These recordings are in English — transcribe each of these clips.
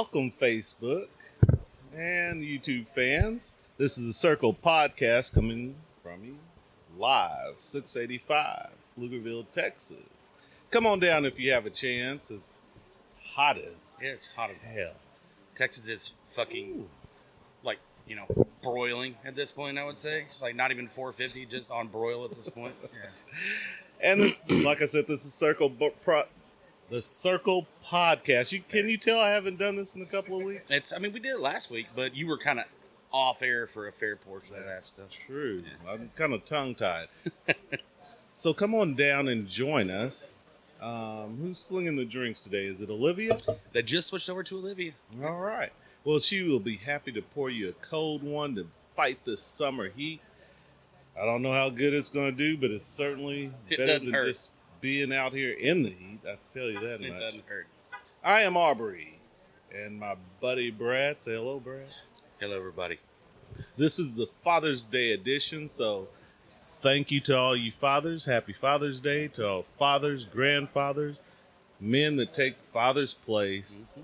Welcome, Facebook and YouTube fans. This is the Circle Podcast coming from you live, 685, Pflugerville, Texas. Come on down if you have a chance. It's hot as Yeah, it's hot as hell. Texas is fucking, broiling at this point, I would say. It's like not even 450, just on broil at this point. Yeah. And this, like I said, this is the Circle Podcast. Can you tell I haven't done this in a couple of weeks? We did it last week, but you were kind of off air for a fair portion of that That's stuff. true. Yeah. I'm kind of tongue-tied. So come on down and join us. Who's slinging the drinks today? Is it Olivia? They just switched over to Olivia. All right. Well, she will be happy to pour you a cold one to fight this summer heat. I don't know how good it's going to do, but it's certainly It better doesn't than hurt. just being out here in the heat. I can tell you that It much. doesn't hurt. I am Aubrey, and my buddy Brad. Say hello, Brad. Hello, everybody. This is the Father's Day edition, so thank you to all you fathers. Happy Father's Day to all fathers, grandfathers, men that take father's place,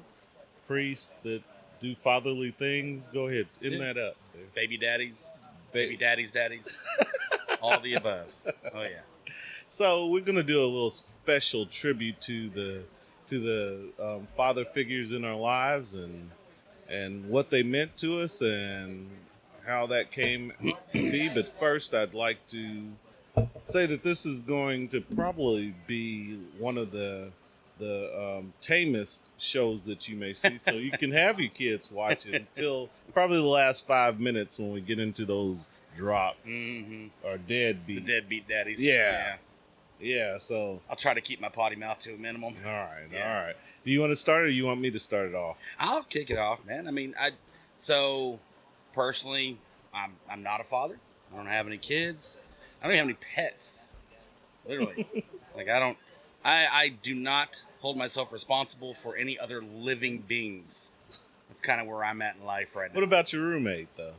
priests that do fatherly things. Go ahead, end Yeah. that up. Dude. Baby daddies, baby daddies, all the above. Oh, yeah. So we're gonna do a little special tribute to the father figures in our lives and what they meant to us and how that came to be. But first, I'd like to say that this is going to probably be one of the tamest shows that you may see. So you can have your kids watch it until probably the last 5 minutes when we get into those drop or The deadbeat. deadbeat daddies. Yeah. Yeah, so I'll try to keep my potty mouth to a minimum. all right. Yeah. Do you want to start or you want me to start it off? I'll kick it off, man. So personally, I'm not a father. I don't have any kids. I don't even have any pets. Literally, I do not hold myself responsible for any other living beings. That's kind of where I'm at in life right now. What about your roommate though?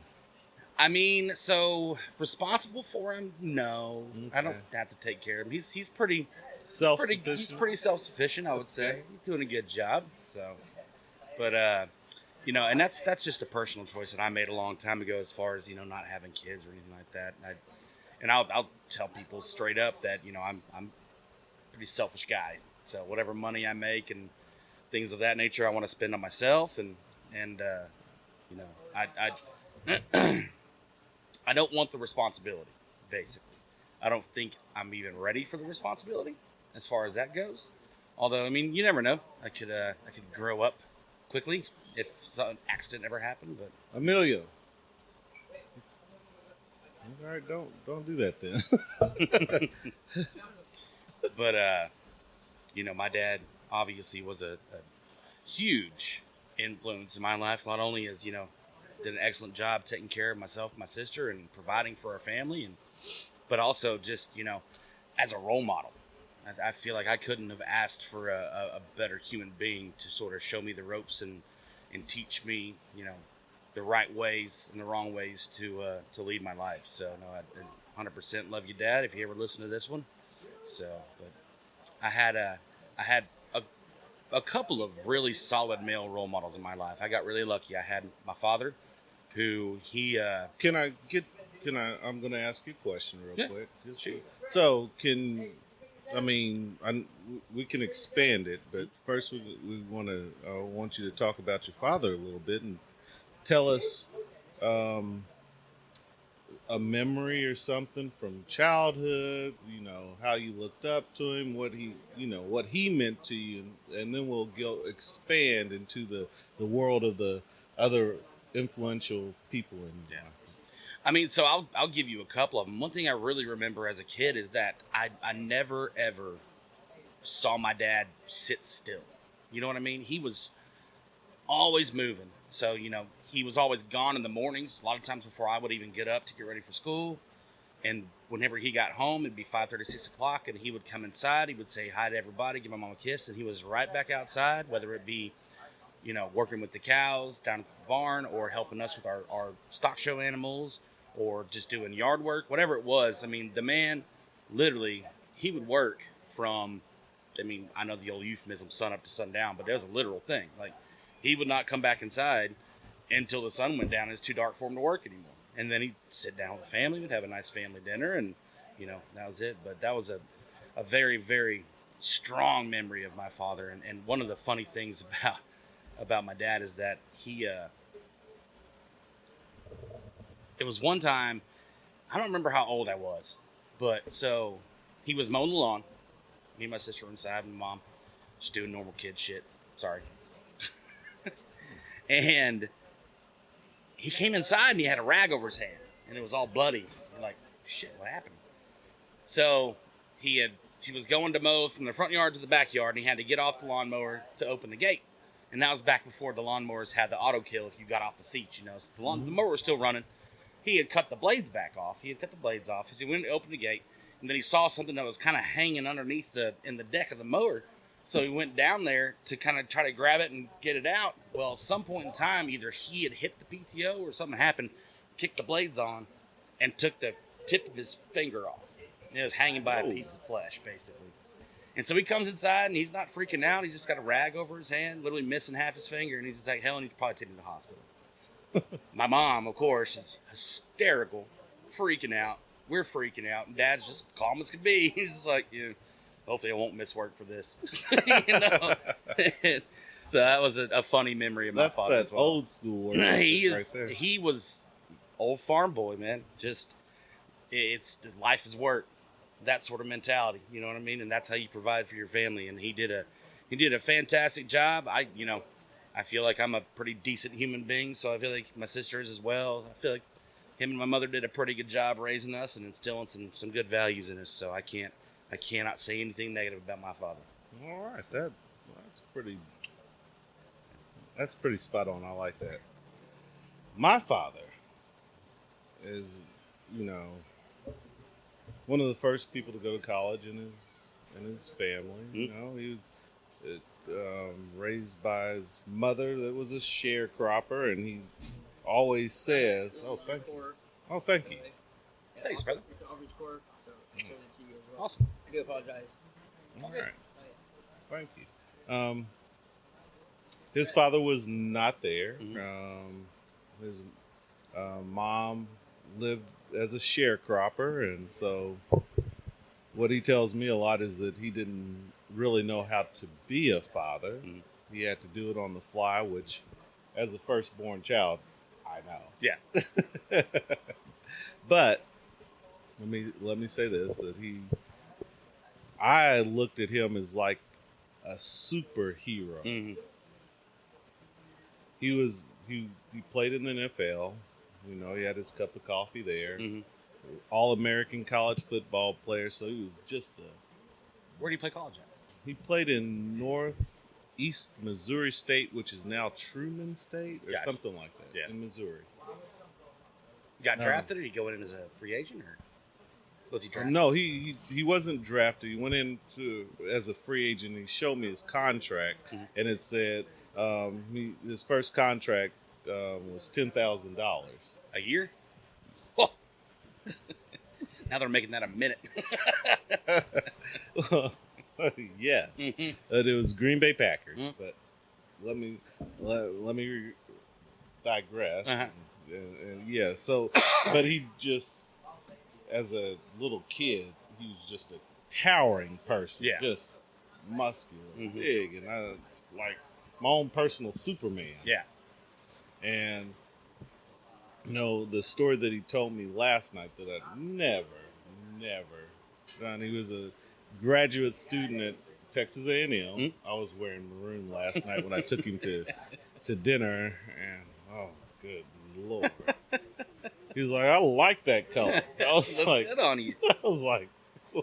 So responsible for him? No, I don't have to take care of him. He's pretty Self-sufficient. He's pretty self-sufficient, I would say. He's doing a good job. So, but and that's just a personal choice that I made a long time ago, as far as not having kids or anything like that. And I'll tell people straight up that I'm a pretty selfish guy. So whatever money I make and things of that nature, I want to spend on myself, and I don't want the responsibility. Basically, I don't think I'm even ready for the responsibility as far as that goes. Although, you never know. I could grow up quickly if some accident ever happened. But Amelia. All right, don't do that then. But my dad obviously was a huge influence in my life. Not only as did an excellent job taking care of myself, my sister, and providing for our family, but also just as a role model. I feel like I couldn't have asked for a better human being to sort of show me the ropes and teach me the right ways and the wrong ways to lead my life. So no, I 100% love you, Dad, if you ever listen to this one. So, but I had a couple of really solid male role models in my life. I got really lucky. I had my father, who he I'm going to ask you a question real quick. Sure. So we can expand it, but first we want you to talk about your father a little bit and tell us a memory or something from childhood, how you looked up to him, what he meant to you, and then we'll expand into the world of the other influential people in your life. So I'll give you a couple of them. One thing I really remember as a kid is that I never, ever saw my dad sit still. You know what I mean? He was always moving. So, he was always gone in the mornings, a lot of times before I would even get up to get ready for school. And whenever he got home, it'd be 5:30, 6 o'clock, and he would come inside. He would say hi to everybody, give my mom a kiss, and he was right back outside, whether it be working with the cows down at the barn, or helping us with our stock show animals, or just doing yard work, whatever it was. The man, literally, he would work from, I know the old euphemism, sun up to sundown, but that was a literal thing. Like, he would not come back inside until the sun went down and it's too dark for him to work anymore. And then he'd sit down with the family, we'd have a nice family dinner, and, that was it. But that was a very, very strong memory of my father. And one of the funny things about my dad is that he, it was one time, I don't remember how old I was, but so he was mowing the lawn. Me and my sister were inside, and mom just doing normal kid shit. Sorry. And he came inside and he had a rag over his hand and it was all bloody. You're like, shit, what happened? So he was going to mow from the front yard to the backyard, and he had to get off the lawnmower to open the gate. And that was back before the lawnmowers had the auto kill if you got off the seat, So the mower was still running. He had cut the blades back off. He went to open the gate, and then he saw something that was kind of hanging underneath in the deck of the mower. So he went down there to kind of try to grab it and get it out. Well, at some point in time, either he had hit the PTO or something happened, kicked the blades on, and took the tip of his finger off. It was hanging by a piece of flesh, basically. And so he comes inside, and he's not freaking out. He's just got a rag over his hand, literally missing half his finger. And he's just like, Helen, you could probably take me to the hospital. My mom, of course, is hysterical, freaking out. We're freaking out. And Dad's just calm as can be. He's just like, hopefully I won't miss work for this. So that was a funny memory of my father. That's that old school work. He was old farm boy, man. Just, it's life is work. That sort of mentality, you know what I mean? And that's how you provide for your family. And he did a fantastic job. I feel like I'm a pretty decent human being, so I feel like my sister is as well. I feel like him and my mother did a pretty good job raising us and instilling some good values in us. So I cannot say anything negative about my father. All right, that's pretty spot on. I like that. My father is, one of the first people to go to college in his family. Mm-hmm. He was raised by his mother that was a sharecropper, and he always says, "Oh, thank you. Oh, thank you." Yeah, Thanks, brother. It's an outreach court, so I'm showing it to you as well. Awesome. I do apologize. All right. Thank you. His father was not there. Mm-hmm. His mom lived as a sharecropper, and so what he tells me a lot is that he didn't really know how to be a father. Mm-hmm. He had to do it on the fly, which, as a firstborn child, I know. Yeah. But let me say this: that I looked at him as like a superhero. Mm-hmm. He played in the NFL. He had his cup of coffee there. Mm-hmm. All-American college football player. So he was just Where do you play college at? He played in Northeast Missouri State, which is now Truman State or something like that. In Missouri. Got drafted, or did he go in as a free agent, or was he drafted? No, he wasn't drafted. He went in as a free agent. He showed me his contract, Mm-hmm. and it said his first contract was $10,000 a year. Oh. Now they're making that a minute. Yes, Mm-hmm. It was Green Bay Packers. Mm-hmm. But let me digress. Uh-huh. And yeah, so but he just, as a little kid, he was just a towering person. Yeah. Just muscular, Mm-hmm. big, and I like my own personal Superman. Yeah. And the story that he told me last night that I never done. He was a graduate student at Texas A&M. Mm-hmm. I was wearing maroon last night when I took him to dinner, and oh, good Lord. He was like, I like that color. I was Looks like, good on you. I was like,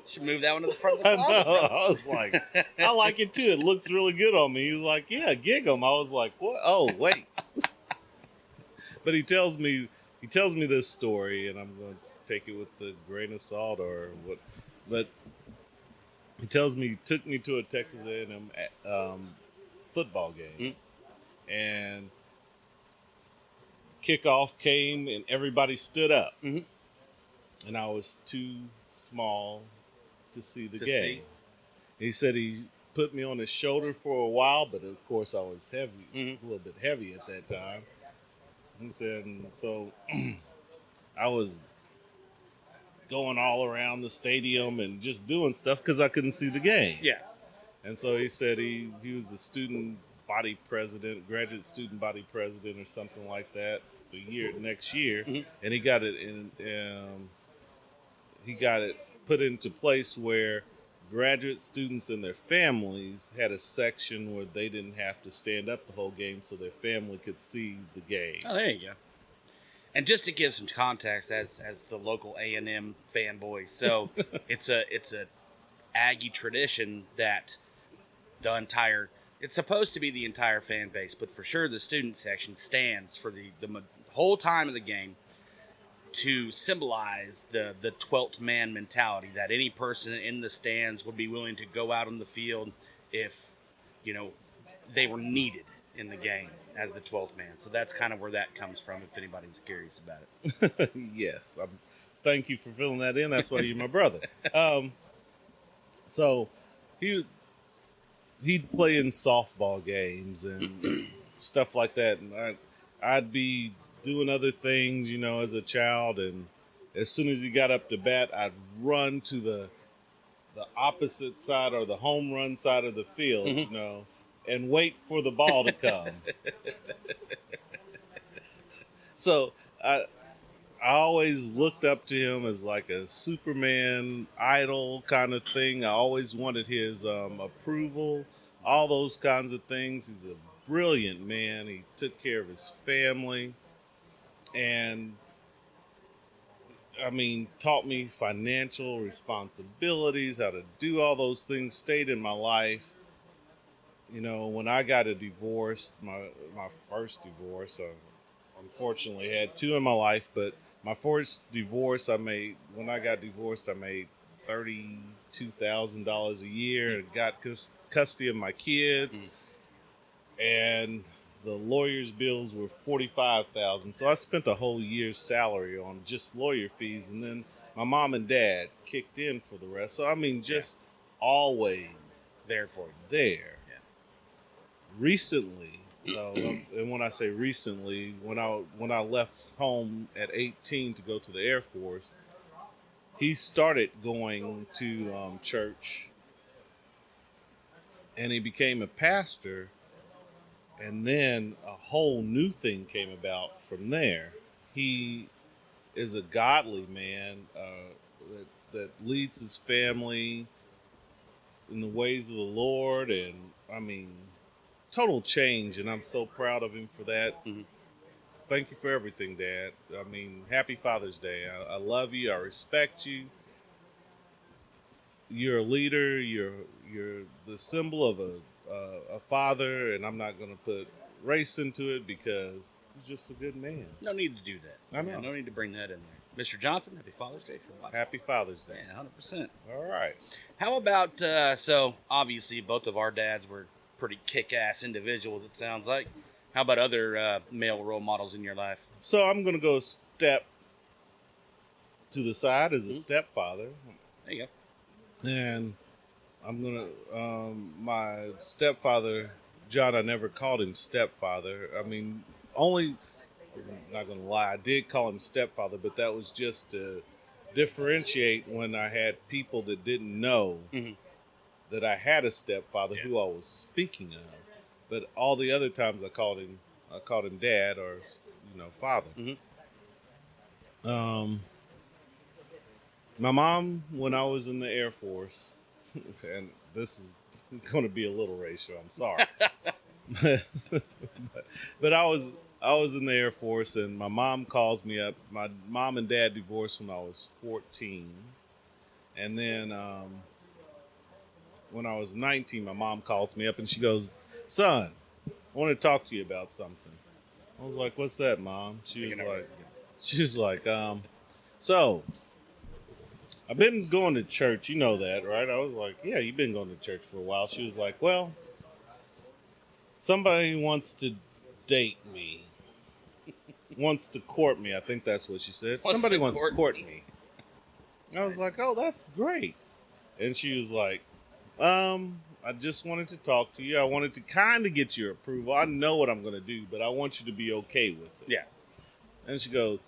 Should move that one to the front of the I closet. know. I was like, I like it too. It looks really good on me. He was like, yeah, gig 'em. I was like, what? Oh, wait. But he tells me this story, and I'm going to take it with a grain of salt or what. But he tells me he took me to a Texas A&M football game, and kickoff came, and everybody stood up, and I was too small to see the game. He said he put me on his shoulder for a while, but of course I was heavy, Mhm. a little bit heavy at that time. He said, and so I was going all around the stadium and just doing stuff because I couldn't see the game. Yeah. And so he said he was the student body president, graduate student body president, or something like that. Next year, Mhm. and he got it put into place where graduate students and their families had a section where they didn't have to stand up the whole game, so their family could see the game. Oh, there you go. And just to give some context, as the local A&M fanboy, so it's a Aggie tradition that it's supposed to be the entire fan base, but for sure the student section stands for the whole time of the game to symbolize the 12th man mentality, that any person in the stands would be willing to go out on the field if, they were needed in the game as the 12th man. So that's kind of where that comes from, if anybody's curious about it. Yes, thank you for filling that in. That's why you're my brother. So he'd play in softball games and stuff like that, and I'd be doing other things, as a child, and as soon as he got up to bat, I'd run to the opposite side or the home run side of the field, and wait for the ball to come. So I always looked up to him as like a Superman idol kind of thing. I always wanted his approval, all those kinds of things. He's a brilliant man. He took care of his family and, taught me financial responsibilities, how to do all those things, stayed in my life. When I got a divorce, my first divorce, unfortunately had two in my life, but my first divorce, when I got divorced, I made $32,000 a year and got custody of my kids. And the lawyer's bills were $45,000. So I spent a whole year's salary on just lawyer fees. And then my mom and dad kicked in for the rest. So, just always There for you. there. Recently, though, and when I say recently, when I left home at 18 to go to the Air Force, he started going to church, and he became a pastor, and then a whole new thing came about from there. He is a godly man that leads his family in the ways of the Lord, and total change, and I'm so proud of him for that. Mhm. Thank you for everything, Dad. Happy Father's Day. I love you. I respect you. You're a leader. You're the symbol of a father, and I'm not going to put race into it because he's just a good man. No need to do that. I know. No need to bring that in there. Mr. Johnson, happy Father's Day for watching. Happy Father's Day. Yeah, 100%. All right. How about, so obviously both of our dads were pretty kick-ass individuals, it sounds like. How about other male role models in your life? So I'm going to go a step to the side as a stepfather. There you go. And I'm going to, my stepfather, John, I never called him stepfather. Not going to lie, I did call him stepfather, but that was just to differentiate when I had people that didn't know that I had a stepfather who I was speaking of. But all the other times I called him dad or, father. My mom, when I was in the Air Force, and this is going to be a little racial, I'm sorry. but I was in the Air Force, and my mom calls me up. My mom and dad divorced when I was 14. And then when I was 19, my mom calls me up, and she goes, "Son, I want to talk to you about something." I was like, "What's that, Mom?" She was like, so I've been going to church. You know that, right? I was like, "Yeah, you've been going to church for a while." She was like, "Well, somebody wants to date me. Wants to court me." I think that's what she said. Somebody wants to court me. I was like, "Oh, that's great." And she was like, I just wanted to talk to you. I wanted to kind of get your approval. I know what I'm going to do, but I want you to be okay with it. Yeah. And she goes,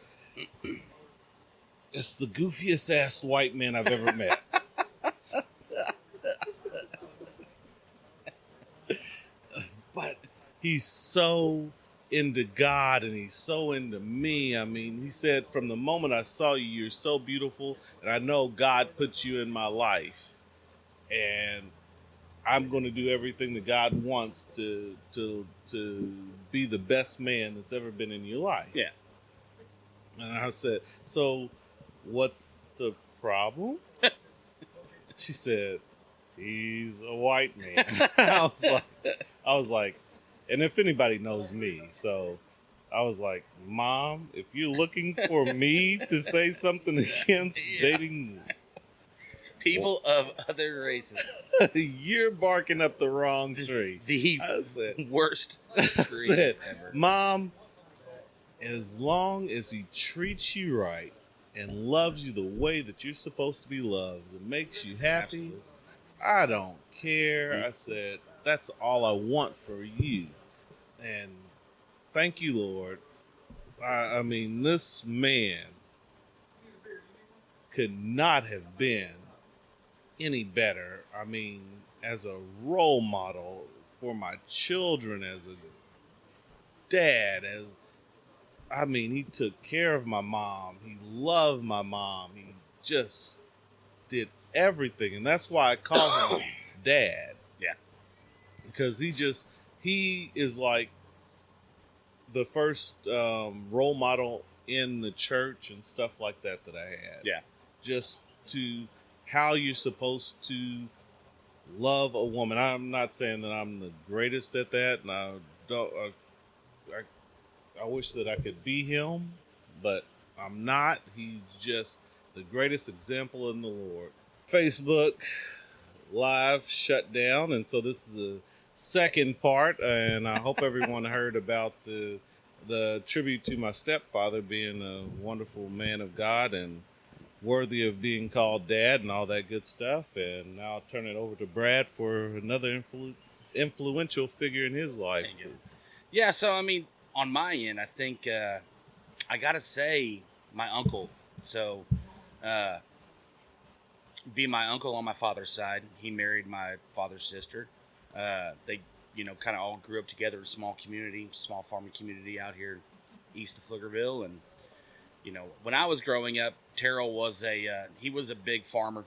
it's the goofiest ass white man I've ever met. But he's so into God and he's so into me. I mean, he said, from the moment I saw you, you're so beautiful. And I know God put you in my life. And I'm going to do everything that God wants to be the best man that's ever been in your life. Yeah. And I said, so what's the problem? She said, he's a white man. I was like, and if anybody knows me, so I was like, Mom, if you're looking for me to say something against dating people of other races, you're barking up the wrong tree. The I said, worst I tree said, ever. Mom, as long as he treats you right and loves you the way that you're supposed to be loved and makes you happy, Absolutely. I don't care. I said, that's all I want for you. And thank you, Lord. I mean, this man could not have been any better. I mean, as a role model for my children, as a dad, he took care of my mom. He loved my mom. He just did everything. And that's why I call him Dad. Yeah. Because he is like the first role model in the church and stuff like that I had. Yeah. Just to how you're supposed to love a woman. I'm not saying that I'm the greatest at that, and I wish that I could be him, but I'm not. He's just the greatest example in the Lord. Facebook Live shut down, and so this is the second part, and I hope everyone heard about the tribute to my stepfather being a wonderful man of God and worthy of being called Dad and all that good stuff. And now I'll turn it over to Brad for another influential figure in his life. Thank you. Yeah, so I mean, on my end, I think I gotta say my uncle. So, be my uncle on my father's side. He married my father's sister. They, kind of all grew up together in a small community, small farming community out here east of Pflugerville. And, when I was growing up, Terrell was he was a big farmer.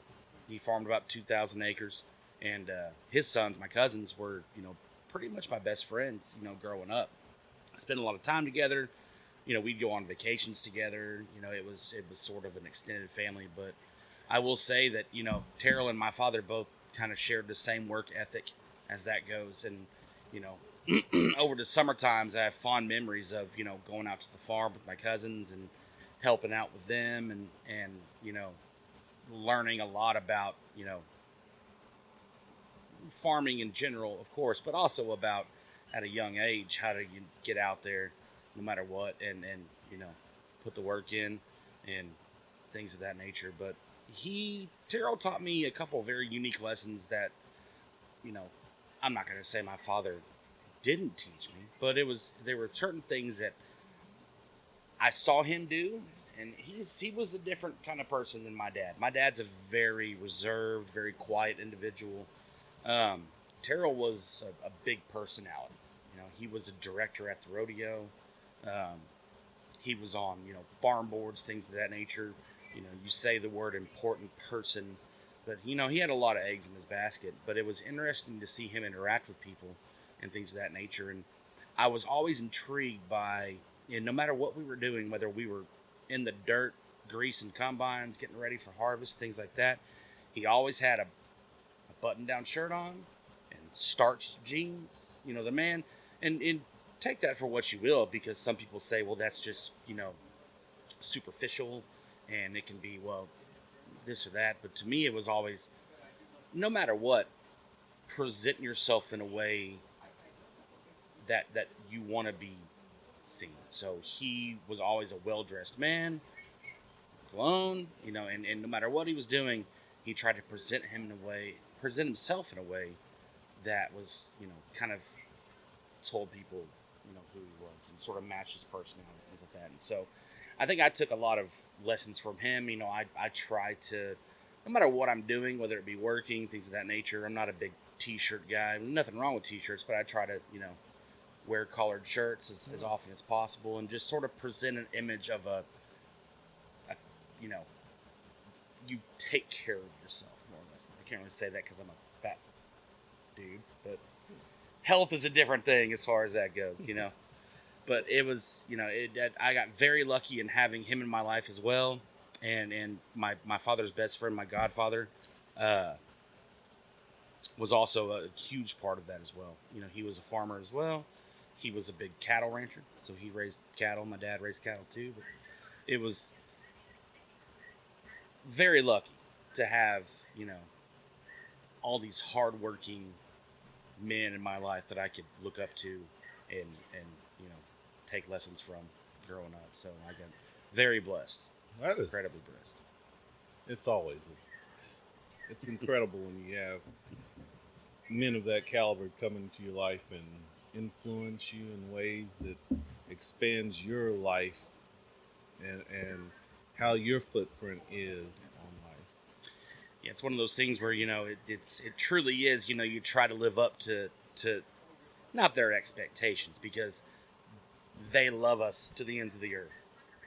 He farmed about 2,000 acres. And his sons, my cousins, were, pretty much my best friends, growing up. Spent a lot of time together. We'd go on vacations together. It was sort of an extended family. But I will say that, Terrell and my father both kind of shared the same work ethic as that goes. And, over the summer times, I have fond memories of, going out to the farm with my cousins and helping out with them and learning a lot about, farming in general, of course, but also about at a young age, how do you get out there no matter what and put the work in and things of that nature. But Terrell taught me a couple of very unique lessons that, I'm not going to say my father didn't teach me, but there were certain things that I saw him do, and he was a different kind of person than my dad. My dad's a very reserved, very quiet individual. Terrell was a big personality. He was a director at the rodeo. He was on, farm boards, things of that nature. You say the word important person, but, he had a lot of eggs in his basket. But it was interesting to see him interact with people and things of that nature. And I was always intrigued by, no matter what we were doing, whether we were in the dirt, greasing combines, getting ready for harvest, things like that, he always had a button-down shirt on and starched jeans. The man, and take that for what you will, because some people say, well, that's just, superficial, and it can be, well, this or that. But to me, it was always, no matter what, presenting yourself in a way that you want to be seen. So he was always a well-dressed man, cologne, and no matter what he was doing, he tried to present himself in a way that was, kind of told people, who he was and sort of matched his personality, things like that. And so I think I took a lot of lessons from him. I try to, no matter what I'm doing, whether it be working, things of that nature, I'm not a big t-shirt guy. Nothing wrong with t-shirts, but I try to, wear collared shirts as often as possible and just sort of present an image of a you take care of yourself, more or less. I can't really say that because I'm a fat dude, but health is a different thing as far as that goes, But it was, I got very lucky in having him in my life as well, and my father's best friend, my godfather, was also a huge part of that as well. He was a farmer as well. He was a big cattle rancher, so he raised cattle. My dad raised cattle too, but it was very lucky to have, all these hardworking men in my life that I could look up to and take lessons from growing up. So I got very blessed. That is incredibly blessed. It's always it's incredible when you have men of that caliber come into your life and influence you in ways that expands your life and how your footprint is on life. Yeah, it's one of those things where it truly is. You try to live up to not their expectations, because they love us to the ends of the earth.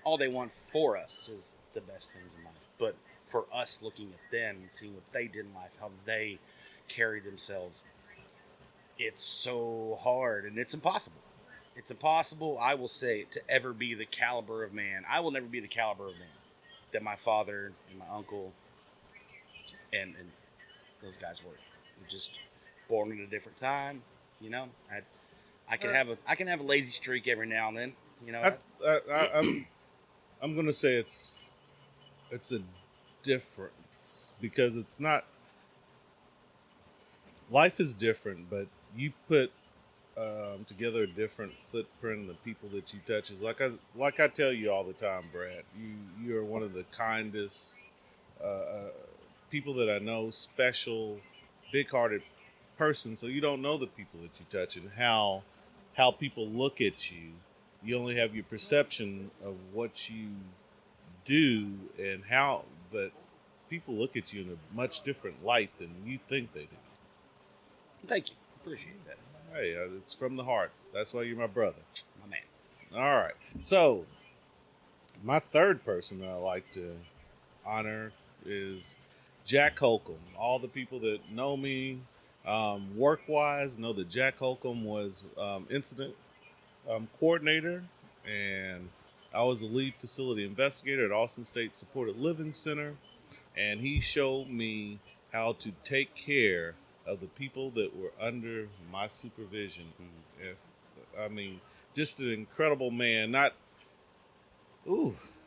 All they want for us is the best things in life. But for us, looking at them and seeing what they did in life, how they carried themselves, it's so hard and it's impossible. It's impossible, I will say, to ever be the caliber of man. I will never be the caliber of man that my father and my uncle and those guys were. We're just born at a different time, I can have a lazy streak every now and then, I'm gonna say it's a difference, because it's not, life is different, but you put together a different footprint in the people that you touch. Is like I tell you all the time, Brad, you are one of the kindest people that I know, special, big-hearted person. So you don't know the people that you touch and how people look at you. You only have your perception of what you do and how, but people look at you in a much different light than you think they do. Thank you. Appreciate that. Hey, it's from the heart. That's why you're my brother. My man. All right. So, my third person that I like to honor is Jack Holcomb. All the people that know me work-wise know that Jack Holcomb was incident coordinator, and I was the lead facility investigator at Austin State Supported Living Center, and he showed me how to take care of the people that were under my supervision. Just an incredible man.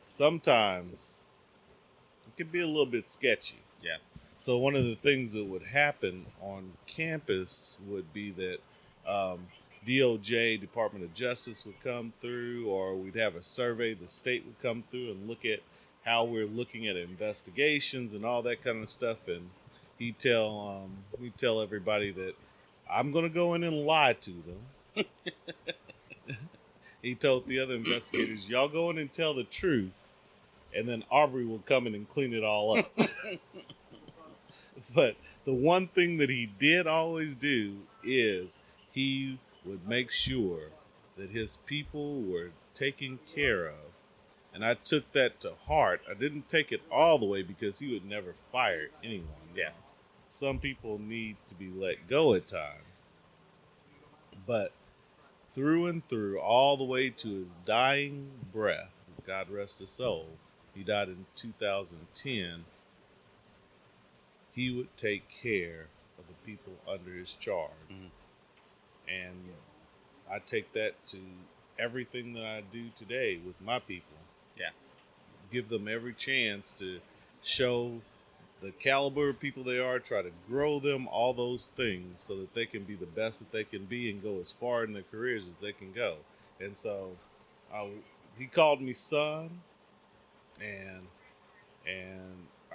Sometimes it could be a little bit sketchy. Yeah. So one of the things that would happen on campus would be that DOJ, Department of Justice, would come through, or we'd have a survey. The state would come through and look at how we're looking at investigations and all that kind of stuff. And he'd tell everybody that I'm going to go in and lie to them. He told the other investigators, y'all go in and tell the truth, and then Aubrey will come in and clean it all up. But the one thing that he did always do is he would make sure that his people were taken care of. And I took that to heart. I didn't take it all the way, because he would never fire anyone. Yeah. Some people need to be let go at times. But through and through, all the way to his dying breath, God rest his soul, he died in 2010, he would take care of the people under his charge. Mm-hmm. And I take that to everything that I do today with my people. Yeah. Give them every chance to show the caliber of people they are, try to grow them, all those things, so that they can be the best that they can be and go as far in their careers as they can go. And so he called me son, and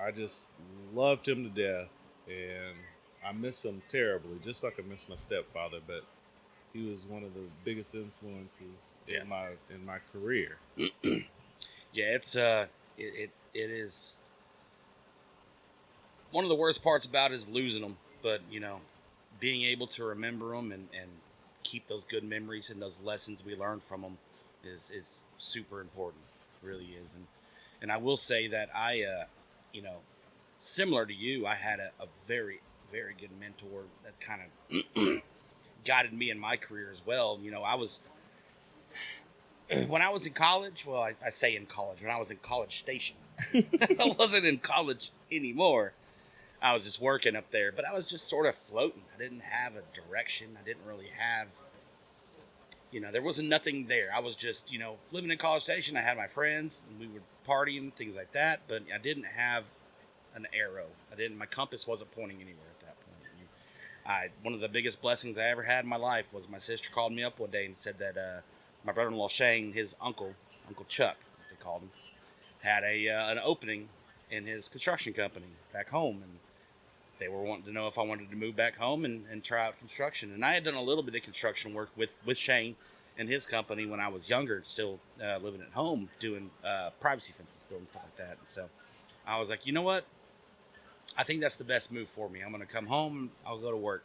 I just loved him to death. And I miss him terribly, just like I miss my stepfather. But he was one of the biggest influences in my career. Yeah, it is one of the worst parts about it is losing them, but being able to remember them and keep those good memories and those lessons we learned from them is super important, really is. And I will say that I similar to you, I had a very, very good mentor that kind of guided me in my career as well. I was when I was in college. Well, I say in college, when I was in College Station. I wasn't in college anymore. I was just working up there, but I was just sort of floating. I didn't have a direction. I didn't really have, there wasn't nothing there. I was just, living in College Station. I had my friends, and we were partying, things like that, but I didn't have an arrow. My compass wasn't pointing anywhere at that point. One of the biggest blessings I ever had in my life was my sister called me up one day and said that my brother-in-law Shane, his Uncle Chuck, what they called him, had an opening in his construction company back home, and they were wanting to know if I wanted to move back home and try out construction. And I had done a little bit of construction work with Shane and his company when I was younger, still living at home, doing privacy fences, building stuff like that. And so I was like, you know what? I think that's the best move for me. I'm going to come home. I'll go to work.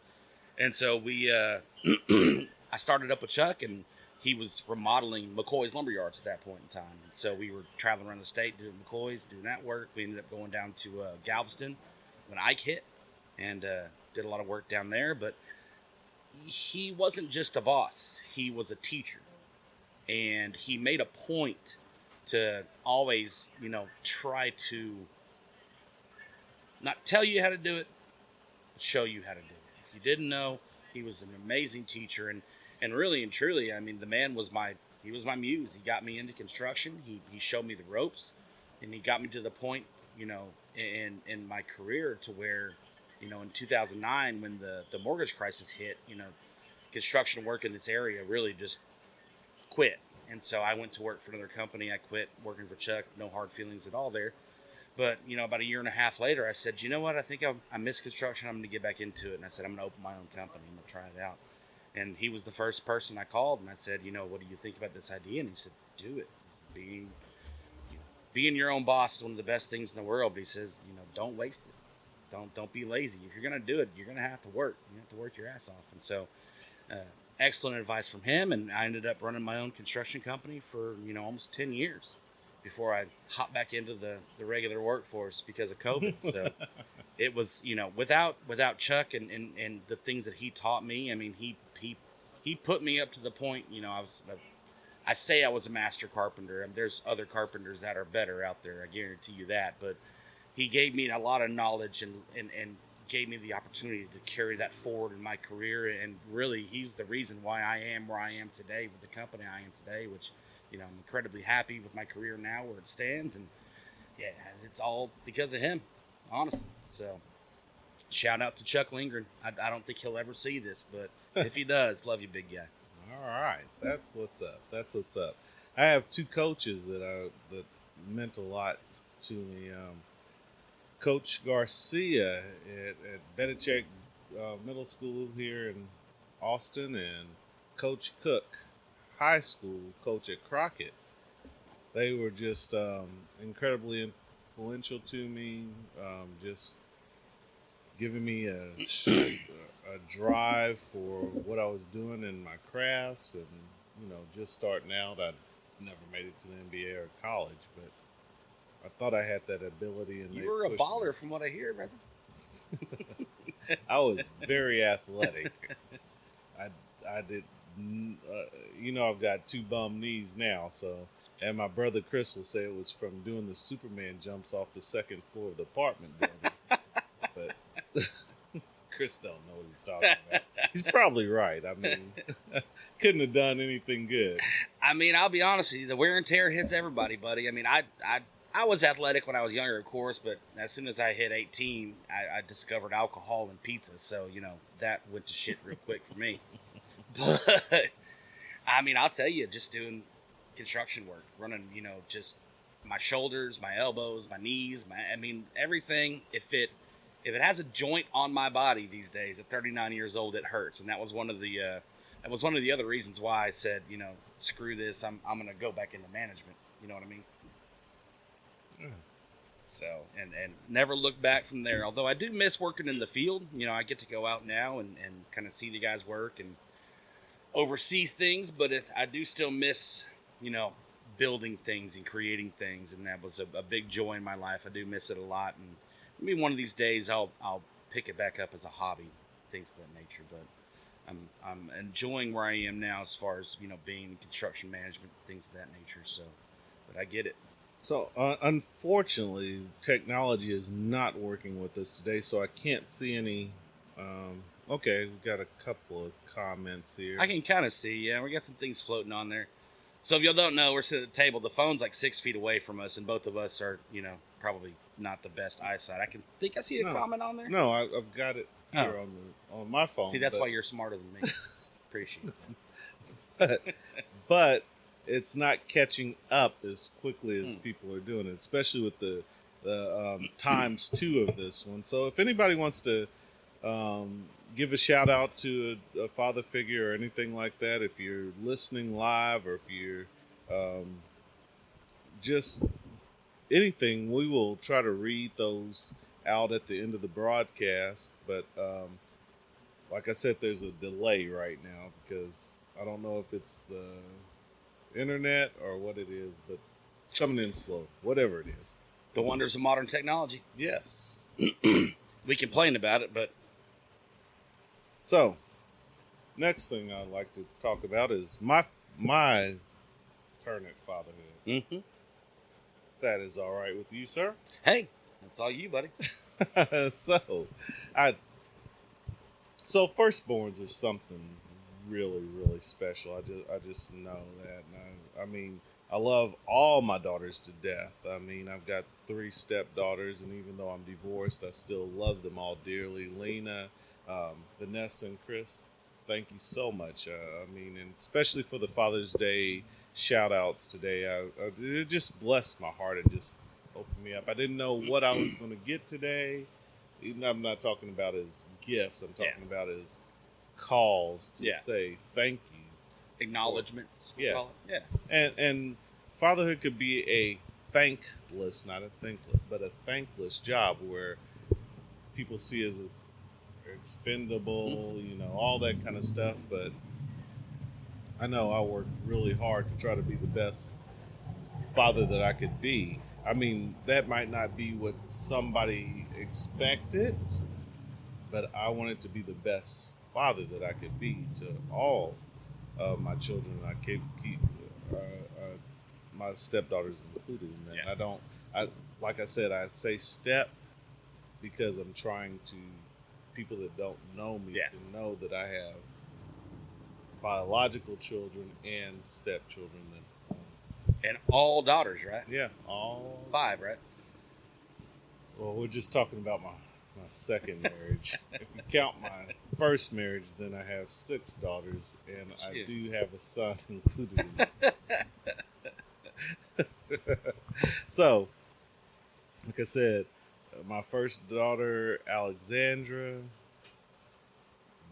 And so I started up with Chuck, and he was remodeling McCoy's Lumberyards at that point in time. And so we were traveling around the state doing McCoy's, doing that work. We ended up going down to Galveston when Ike hit, and did a lot of work down there. But he wasn't just a boss. He was a teacher. And he made a point to always, try to not tell you how to do it, but show you how to do it. If you didn't know, he was an amazing teacher. And really and truly, I mean, the man was my muse. He got me into construction. He showed me the ropes, and he got me to the point, in my career to where, in 2009, when the mortgage crisis hit, construction work in this area really just quit. And so I went to work for another company. I quit working for Chuck. No hard feelings at all there. But, about a year and a half later, I said, you know what? I think I miss construction. I'm going to get back into it. And I said, I'm going to open my own company. I'm going to try it out. And he was the first person I called. And I said, what do you think about this idea? And he said, do it. He said, being your own boss is one of the best things in the world. But he says, don't waste it. Don't be lazy. If you're going to do it, you're going to have to work. You have to work your ass off. And so excellent advice from him. And I ended up running my own construction company for, almost 10 years before I hopped back into the regular workforce because of COVID. So it was, without Chuck and the things that he taught me, I mean, he put me up to the point, I say I was a master carpenter. I mean, there's other carpenters that are better out there. I guarantee you that. But he gave me a lot of knowledge and gave me the opportunity to carry that forward in my career. And really, he's the reason why I am where I am today with the company I am today, which, I'm incredibly happy with my career now where it stands. And yeah, it's all because of him, honestly. So shout out to Chuck Lindgren. I don't think he'll ever see this, but if he does, love you, big guy. All right. That's what's up. I have two coaches that meant a lot to me. Coach Garcia at Bedichek Middle School here in Austin, and Coach Cook High School coach at Crockett. They were just incredibly influential to me, just giving me a drive for what I was doing in my crafts, and just starting out. I never made it to the NBA or college, but I thought I had that ability. And you were a baller, from what I hear, brother. I was very athletic. I did. I've got two bum knees now, so, and my brother Chris will say it was from doing the Superman jumps off the second floor of the apartment building. But Chris don't know what he's talking about. He's probably right. I mean, couldn't have done anything good. I mean, I'll be honest with you, the wear and tear hits everybody, buddy. I mean, I was athletic when I was younger, of course, but as soon as I hit 18, I discovered alcohol and pizza, so, that went to shit real quick for me. But, I mean, I'll tell you, just doing construction work, running, just my shoulders, my elbows, my knees, everything, if if it has a joint on my body these days at 39 years old, it hurts. And that was one of the other reasons why I said, screw this. I'm going to go back into management. You know what I mean? Yeah. So, and never look back from there. Although I do miss working in the field. I get to go out now and kind of see the guys work and oversee things. But I do still miss, building things and creating things. And that was a big joy in my life. I do miss it a lot. And maybe one of these days I'll pick it back up as a hobby, things of that nature. But I'm enjoying where I am now as far as, being in construction management, things of that nature. So, but I get it. So, unfortunately, technology is not working with us today, so I can't see any. Okay, we've got a couple of comments here. I can kind of see, yeah. We got some things floating on there. So, if y'all don't know, we're sitting at the table. The phone's like 6 feet away from us, and both of us are, probably not the best eyesight. I see a comment on there. No, I've got it here on my phone. See, that's why you're smarter than me. Appreciate that. But it's not catching up as quickly as people are doing it, especially with the times 2 of this one. So if anybody wants to give a shout out to a father figure or anything like that, if you're listening live or if you're just anything, we will try to read those out at the end of the broadcast. But like I said, there's a delay right now because I don't know if it's the internet or what it is, but it's coming in slow, whatever it is. The wonders of modern technology. Yes. We complain about it, but so next thing I'd like to talk about is my turn at fatherhood. Mm-hmm. That is all right with you, sir? Hey, that's all you, buddy. So firstborns are something really, really special. I just know that. And I mean, I love all my daughters to death. I mean, I've got 3 stepdaughters, and even though I'm divorced, I still love them all dearly. Lena, Vanessa, and Chris, thank you so much. I mean, and especially for the Father's Day shout outs today. It just blessed my heart. It just opened me up. I didn't know what I was going to get today. Even I'm not talking about as gifts. I'm talking about as calls to say thank you. Acknowledgements. Yeah. And fatherhood could be a thankless, not a thankless, but a thankless job where people see us as expendable, all that kind of stuff. But I know I worked really hard to try to be the best father that I could be. I mean, that might not be what somebody expected, but I wanted to be the best father that I could be to all of my children. I keep my stepdaughters included in that. Yeah. Like I said, I say step because I'm trying to people that don't know me to know that I have biological children and stepchildren that. And all daughters, right? Yeah, all 5, right? Well, we're just talking about my second marriage. If you count my first marriage, then I have 6 daughters, and I do have a son included in it. So, like I said, my first daughter, Alexandra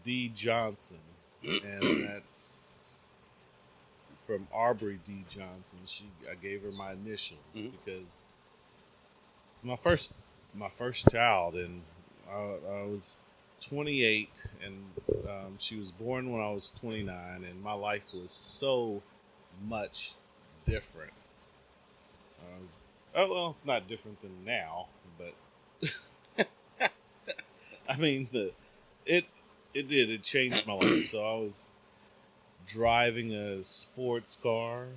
D. Johnson, and that's from Aubrey D. Johnson. I gave her my initials because it's my first child, and I was 28, and she was born when I was 29, and my life was so much different. Well, it's not different than now, but I mean, it changed my life. So I was driving a sports car,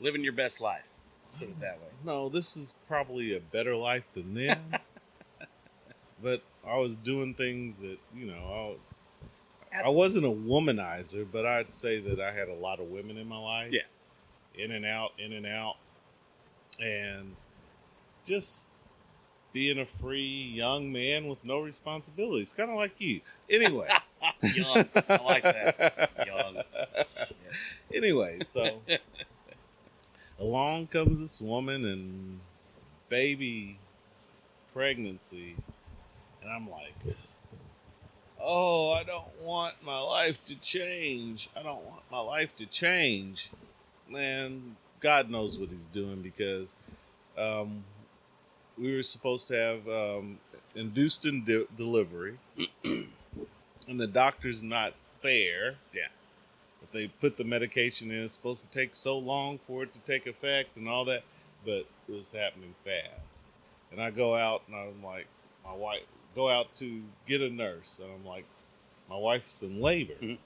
living your best life. Let's put it that way. No, this is probably a better life than then. But I was doing things that, I wasn't a womanizer, but I'd say that I had a lot of women in my life. Yeah. In and out. And just being a free young man with no responsibilities. Kind of like you. Anyway. Young. I like that. Young. Shit. Anyway, so along comes this woman, and baby pregnancy, and I'm like, oh, I don't want my life to change. I don't want my life to change. Man, God knows what he's doing, because we were supposed to have induced delivery, and the doctor's not there. Yeah. If they put the medication in, it's supposed to take so long for it to take effect and all that, but it was happening fast. And I go out and I'm like, my wife, go out to get a nurse, and I'm like, my wife's in labor. Mm-hmm.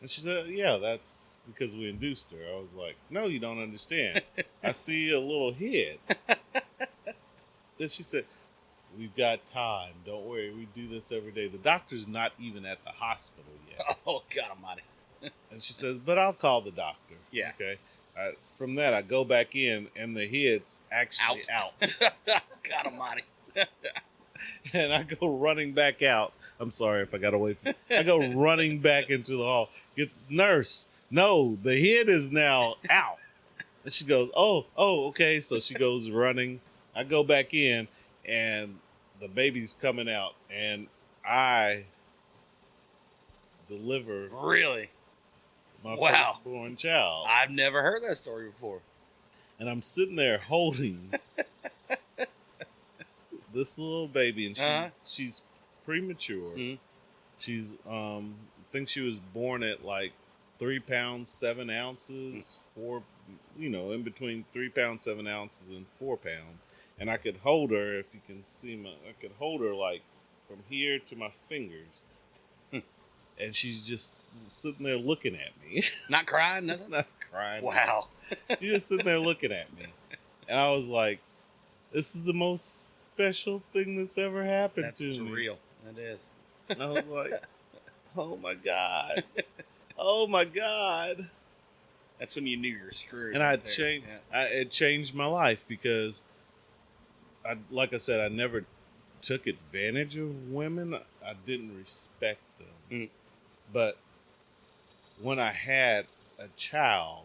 And she said, yeah, that's because we induced her. I was like, no, you don't understand. I see a little head. Then she said, we've got time. Don't worry. We do this every day. The doctor's not even at the hospital yet. Oh, God almighty. And she says, but I'll call the doctor. Yeah. Okay. From that, I go back in, and the head's actually out. God almighty. And I go running back out. I'm sorry if I got away from I go running back into the hall. Get nurse. No, the head is now out. And she goes, oh, okay. So she goes running. I go back in, and the baby's coming out, and I deliver Really? my Wow. firstborn child. I've never heard that story before. And I'm sitting there holding this little baby, and she's premature. Mhm. She's I think she was born at like 3 pounds 7 ounces, 4, in between 3 pounds 7 ounces and 4 pounds. And I could hold her, if you can see I could hold her like from here to my fingers. And she's just sitting there looking at me. Not crying, nothing? Not crying. Wow. She's just sitting there looking at me. And I was like, this is the most special thing that's ever happened That's to me. surreal. That is. And I was like, oh my God. Oh my God. That's when you knew you were screwed. And I right there. changed. Yeah. It changed my life, because like I said, I never took advantage of women. I didn't respect them. Mm. But when I had a child,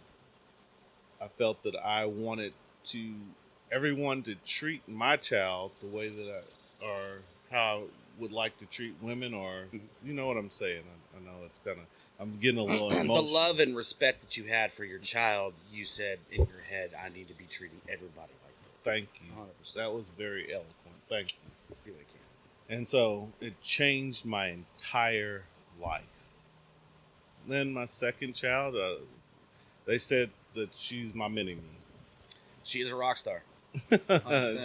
I felt that I wanted everyone to treat my child the way that or how I would like to treat women, or you know what I'm saying. I know it's I'm getting a little The emotional. love and respect that you had for your child, you said in your head, I need to be treating everybody like that. Thank you. 100%. That was very eloquent. Thank you. Do what you can. And so it changed my entire life. Then my second child, they said that she's my mini me. She is a rock star.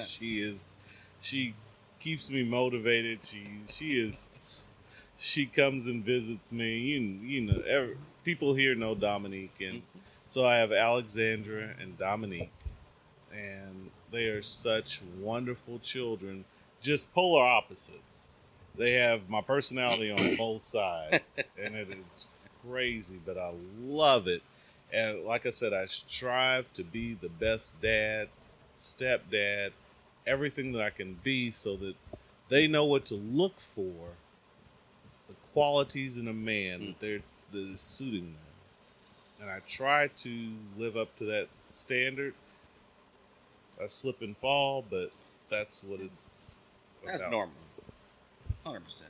She is. She keeps me motivated. She comes and visits me. You know, people here know Dominique, and so I have Alexandra and Dominique, and they are such wonderful children. Just polar opposites. They have my personality on both sides, and it is crazy, but I love it. And like I said, I strive to be the best dad, stepdad, everything that I can be, so that they know what to look for, the qualities in a man that is suiting them. And I try to live up to that standard. I slip and fall, but that's what it's That's about. normal. 100%.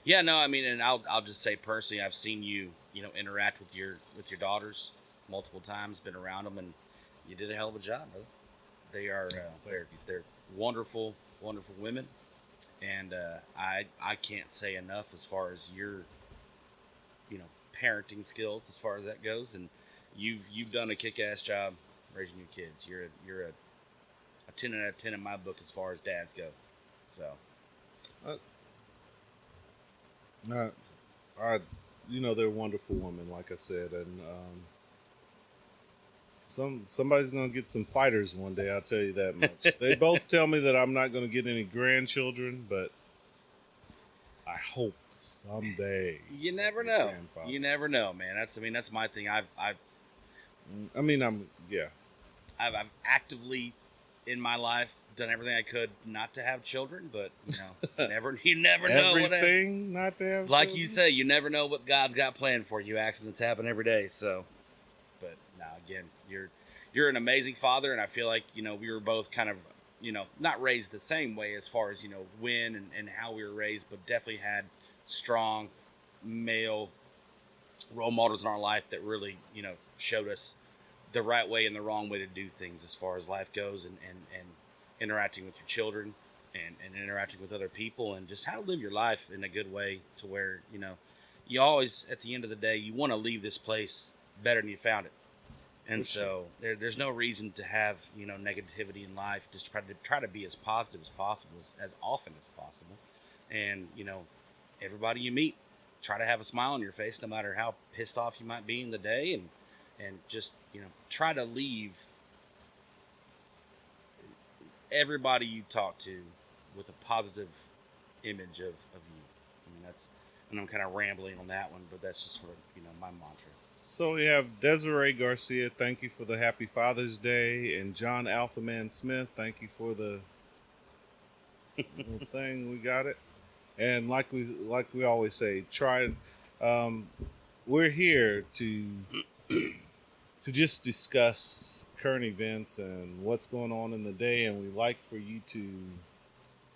Yeah, no, I mean, and I'll just say personally, I've seen you, interact with your daughters multiple times, been around them, and you did a hell of a job, brother. They are they're wonderful, wonderful women, and I can't say enough as far as your parenting skills as far as that goes, and you've done a kick-ass job raising your kids. You're a 10 out of 10 in my book as far as dads go. So. They're wonderful women, like I said, and somebody's gonna get some fighters one day. I'll tell you that much. They both tell me that I'm not gonna get any grandchildren, but I hope someday. You never know. You never know, man. That's my thing. I've actively in my life done everything I could not to have children, but you never know what everything not to have. Like children? you say, you never know what God's got planned for you. Accidents happen every day, so. But now again, you're an amazing father, and I feel like we were both kind of not raised the same way as far as, when and how we were raised, but definitely had strong male role models in our life that really, showed us the right way and the wrong way to do things as far as life goes, and interacting with your children and interacting with other people, and just how to live your life in a good way to where, you always, at the end of the day, you want to leave this place better than you found it. And so there's no reason to have, negativity in life. Just try to be as positive as possible, as often as possible. And, everybody you meet, try to have a smile on your face, no matter how pissed off you might be in the day. And just, try to leave everybody you talk to with a positive image of you. And I'm kind of rambling on that one, but that's just sort of, my mantra. So we have Desiree Garcia, thank you for the Happy Father's Day, and John Alphaman Smith, thank you for the little thing. We got it. And like we always say, we're here to just discuss current events and what's going on in the day, and we like for you to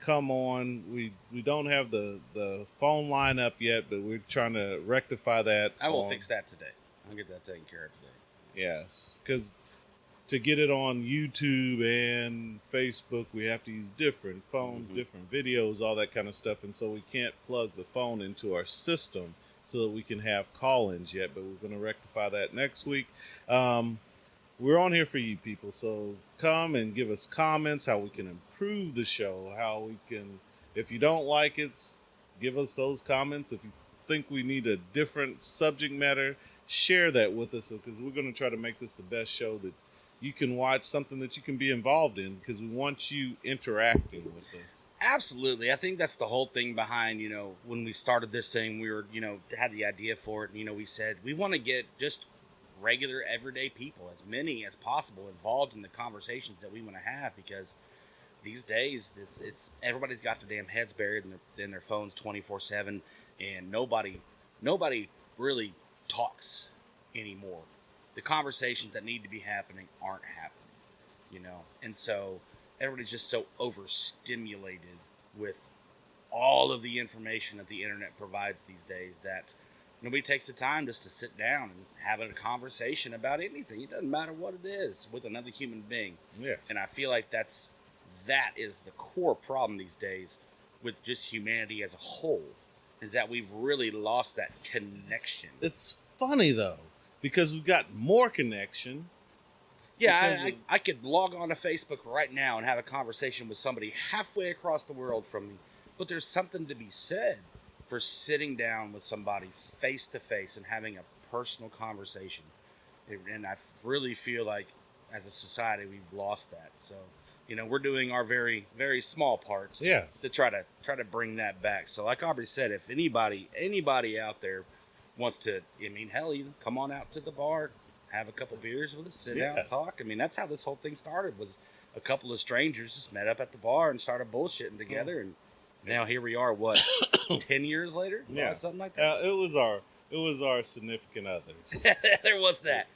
come on. We don't have the phone line up yet, but we're trying to rectify that. I will fix that today. I'll get that taken care of today. Yes, because to get it on YouTube and Facebook, we have to use different phones, different videos, all that kind of stuff. And so we can't plug the phone into our system so that we can have call-ins yet. But we're going to rectify that next week. We're on here for you people. So come and give us comments, how we can improve the show, how we can, if you don't like it, give us those comments. If you think we need a different subject matter, share that with us, because we're going to try to make this the best show that you can watch, something that you can be involved in, because we want you interacting with us. Absolutely. I think that's the whole thing behind, when we started this thing, we were, had the idea for it. And, we said we want to get just regular everyday people, as many as possible, involved in the conversations that we want to have, because these days it's everybody's got their damn heads buried in their phones 24/7, and nobody really talks anymore. The conversations that need to be happening aren't happening, and so everybody's just so overstimulated with all of the information that the internet provides these days that nobody takes the time just to sit down and have a conversation about anything. It doesn't matter what it is, with another human being. Yes. And I feel like that is the core problem these days with just humanity as a whole, is that we've really lost that connection. It's funny though, because we've got more connection. Yeah, I could log on to Facebook right now and have a conversation with somebody halfway across the world from me, but there's something to be said for sitting down with somebody face to face and having a personal conversation. And I really feel like as a society we've lost that. So, we're doing our very, very small part to try to bring that back. So like Aubrey said, if anybody out there wants to, hell, even come on out to the bar, have a couple beers with us, sit down and talk. That's how this whole thing started, was a couple of strangers just met up at the bar and started bullshitting together. And now here we are, 10 years later? Yeah. Something like that? It was our significant others. There was that.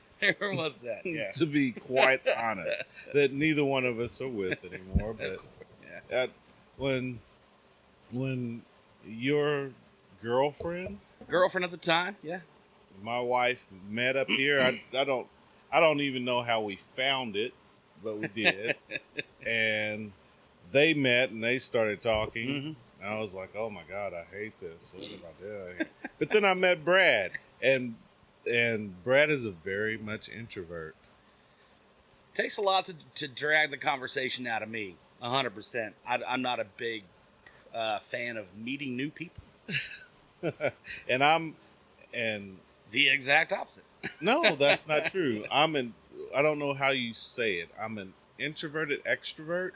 Yeah. To be quite honest, that neither one of us are with anymore. But when your girlfriend at the time, yeah, my wife met up here, I don't even know how we found it, but we did. And they met and they started talking. Mm-hmm. And I was like, oh my God, I hate this. What am I doing? But then I met Brad, and Brad is a very much introvert. Takes a lot to drag the conversation out of me. 100%. I'm not a big fan of meeting new people. and the exact opposite. No, that's not true. I don't know how you say it. I'm an introverted extrovert.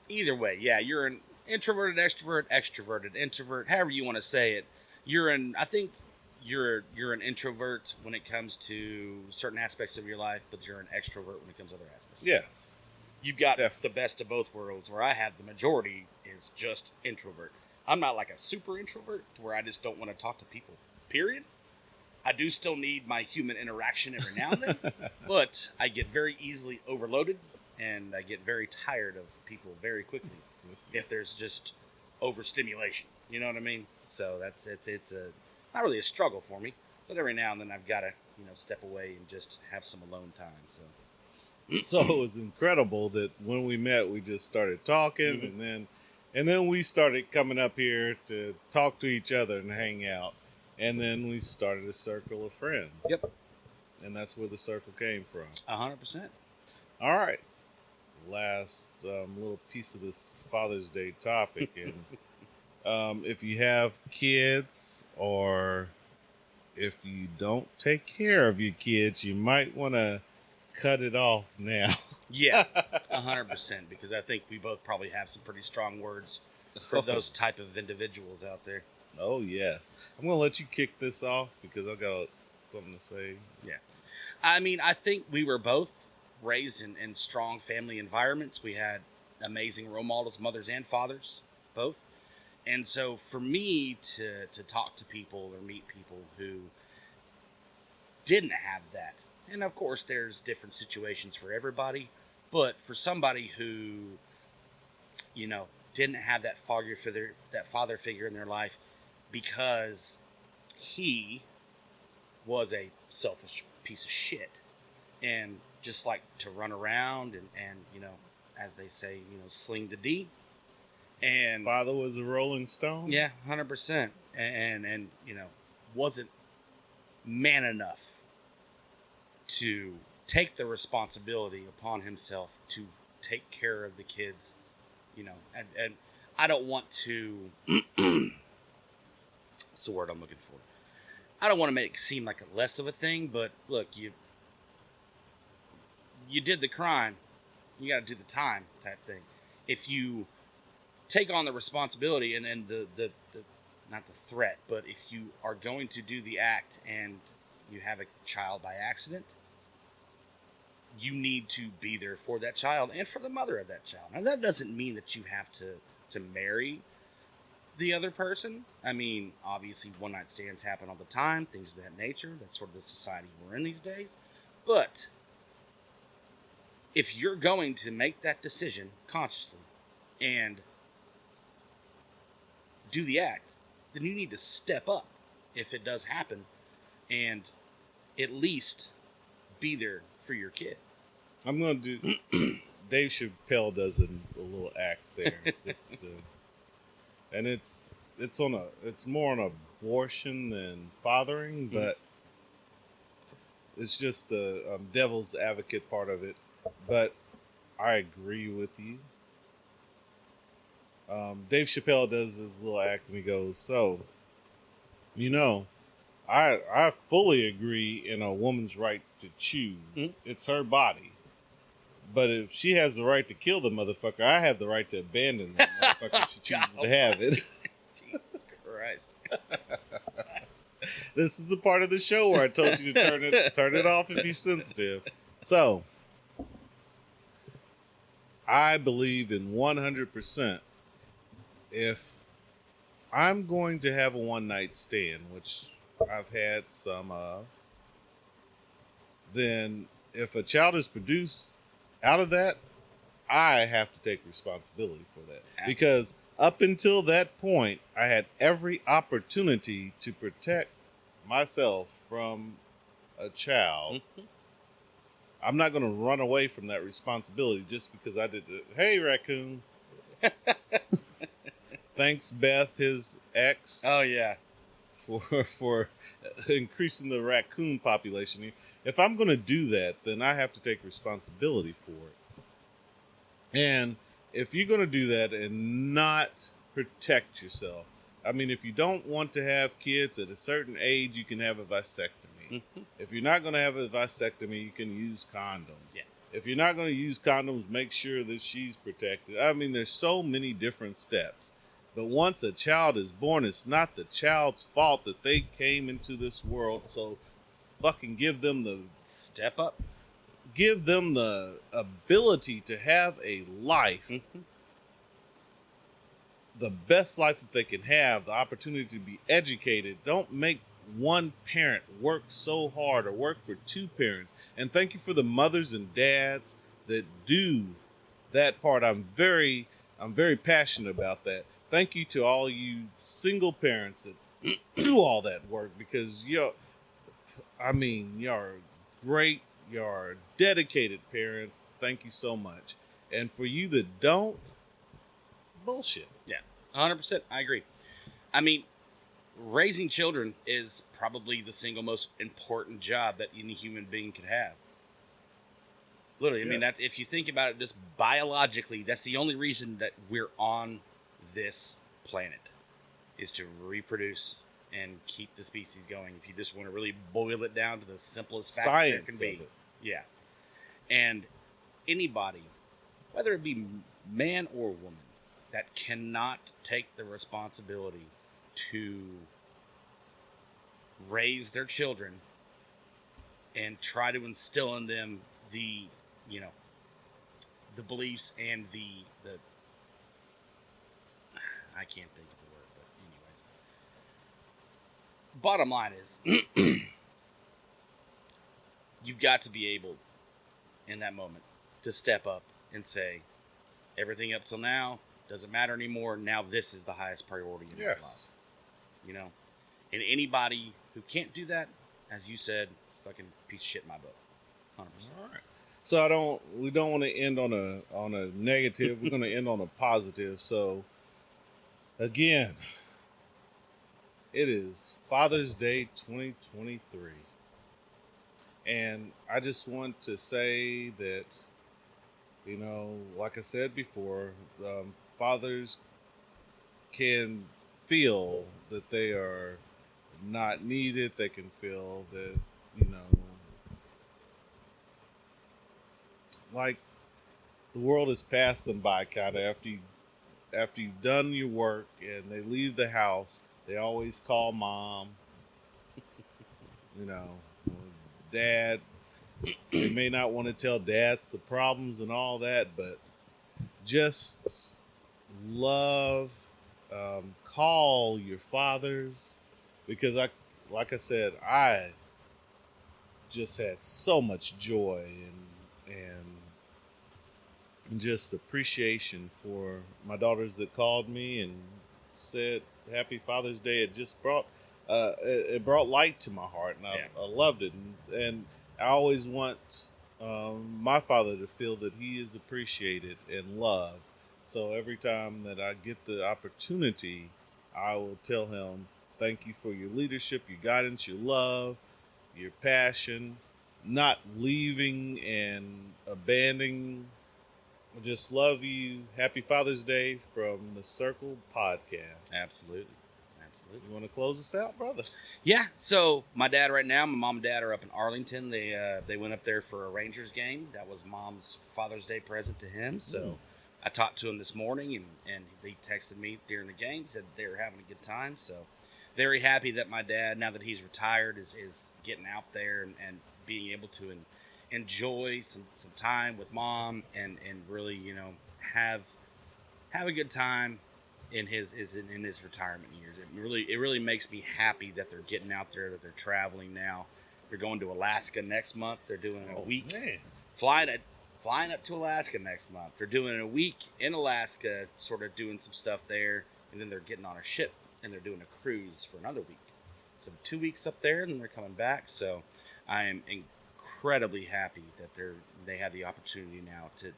Either way, yeah, you're an introverted extroverted introvert, however you want to say it. I think you're an introvert when it comes to certain aspects of your life, but you're an extrovert when it comes to other aspects. Yes. You've got the best of both worlds, where I have the majority is just introvert. I'm not like a super introvert to where I just don't want to talk to people, period. I do still need my human interaction every now and then, but I get very easily overloaded and I get very tired of people very quickly if there's just overstimulation. You know what I mean? So it's a not really a struggle for me, but every now and then I've got to step away and just have some alone time. So So it was incredible that when we met, we just started talking, and then we started coming up here to talk to each other and hang out, and then we started a circle of friends. Yep. And that's where the circle came from. 100%. All right. Last little piece of this Father's Day topic. And if you have kids or if you don't take care of your kids, you might want to cut it off now. Yeah, 100%. Because I think we both probably have some pretty strong words for those type of individuals out there. Oh, yes. I'm going to let you kick this off because I got something to say. Yeah. I mean, I think we were both raised in strong family environments. We had amazing role models, mothers and fathers, both. And so for me to talk to people or meet people who didn't have that, and of course there's different situations for everybody, but for somebody who, didn't have that father figure in their life because he was a selfish piece of shit and just like to run around and as they say, sling the D. And Father was a Rolling Stone? Yeah, 100%. And wasn't man enough to take the responsibility upon himself to take care of the kids, and I don't want to what's the word I'm looking for? I don't want to make it seem like a less of a thing, but look, you did the crime, you got to do the time type thing. If you take on the responsibility and the not the threat, but if you are going to do the act and you have a child by accident, you need to be there for that child and for the mother of that child. Now, that doesn't mean that you have to marry the other person. I mean, obviously, one-night stands happen all the time, things of that nature. That's sort of the society we're in these days. But if you're going to make that decision consciously and do the act, then you need to step up if it does happen and at least be there for your kid. I'm going to do... Dave Chappelle does a little act there. And it's more on abortion than fathering, but it's just the devil's advocate part of it. But I agree with you. Dave Chappelle does this little act and he goes, so, I fully agree in a woman's right to choose. It's her body. But if she has the right to kill the motherfucker, I have the right to abandon that motherfucker if she chooses to have it. Jesus Christ. This is the part of the show where I told you to turn it off and be sensitive. So, I believe in 100%. If I'm going to have a one-night stand, which I've had some of, then if a child is produced out of that, I have to take responsibility for that. Because up until that point, I had every opportunity to protect myself from a child. I'm not going to run away from that responsibility just because I did it. Hey, raccoon. Thanks, Beth, his ex. Oh, yeah. For increasing the raccoon population. If I'm going to do that, then I have to take responsibility for it. And if you're going to do that and not protect yourself, I mean, if you don't want to have kids at a certain age, you can have a vasectomy. If you're not going to have a vasectomy, you can use condoms. Yeah. If you're not going to use condoms, make sure that she's protected. I mean, there's so many different steps. But once a child is born, it's not the child's fault that they came into this world. So fucking give them the... Step up. Give them the ability to have a life. The best life that they can have. The opportunity to be educated. Don't make one parent work so hard or work for two parents. And thank you for the mothers and dads that do that part. I'm very passionate about that. Thank you to all you single parents that do all that work, because you're great, you're dedicated parents. Thank you so much. And for you that don't, bullshit. Yeah, 100%. I agree. I mean, raising children is probably the single most important job that any human being could have. Literally, I mean, that's, if you think about it, just biologically, that's the only reason that we're on this planet, is to reproduce and keep the species going. If you just want to really boil it down to the simplest fact there can be. Yeah. And anybody, whether it be man or woman, that cannot take the responsibility to raise their children and try to instill in them the beliefs and the I can't think of the word, but anyways, bottom line is you've got to be able in that moment to step up and say, everything up till now doesn't matter anymore. Now this is the highest priority in my life. And anybody who can't do that, as you said, fucking piece of shit in my book. 100%. All right. So we don't want to end on a negative. We're going to end on a positive. So again, it is Father's Day 2023. And I just want to say that, like I said before, fathers can feel that they are not needed. They can feel that, like the world has passed them by, kind of after you've done your work and they leave the house. They always call mom, dad. They may not want to tell dads the problems and all that, but just love, call your fathers, because like I said, I just had so much joy and just appreciation for my daughters that called me and said Happy Father's Day. It just brought light to my heart, and I loved it, and I always want my father to feel that he is appreciated and loved. So every time that I get the opportunity, I will tell him, thank you for your leadership, your guidance, your love, your passion, not leaving and abandoning. I just love you. Happy Father's Day from the Circle Podcast. Absolutely. You want to close us out, brother? Yeah. So my dad right now, my mom and dad are up in Arlington. They went up there for a Rangers game. That was mom's Father's Day present to him. So I talked to him this morning, and he texted me during the game, said they were having a good time. So very happy that my dad, now that he's retired, is getting out there and being able to enjoy some time with mom and really, have a good time in his retirement years. It really makes me happy that they're getting out there, that they're traveling now. They're going to Alaska next month. They're doing a week, flying up to Alaska next month. They're doing a week in Alaska, sort of doing some stuff there, and then they're getting on a ship and they're doing a cruise for another week. So 2 weeks up there, and then they're coming back. So I am incredibly happy that they have the opportunity now to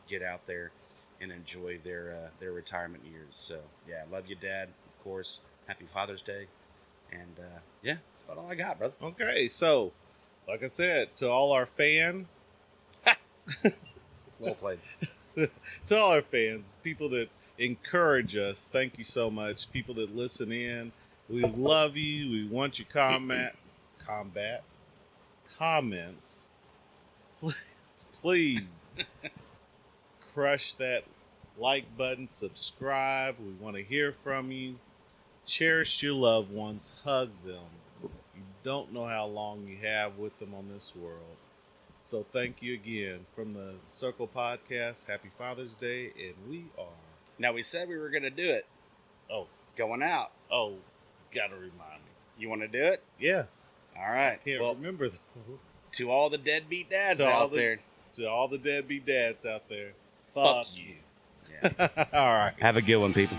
get out there and enjoy their retirement years. So yeah, love you, Dad. Of course, happy Father's Day, and yeah, that's about all I got, brother. Okay, so like I said, to all our well played. To all our fans, people that encourage us, thank you so much. People that listen in, we love you. We want your comments. Please crush that like button, subscribe. We want to hear from you. Cherish your loved ones, hug them. You don't know how long you have with them on this world. So thank you again from the Circle Podcast. Happy Father's Day, and we are. Now, we said we were going to do it. Oh. Going out. Oh, gotta remind me. You want to do it? Yes. All right. I can't remember. To all the deadbeat dads out there, to all the deadbeat dads out there, Fuck fuck you. you. Yeah. All right. Have a good one, people.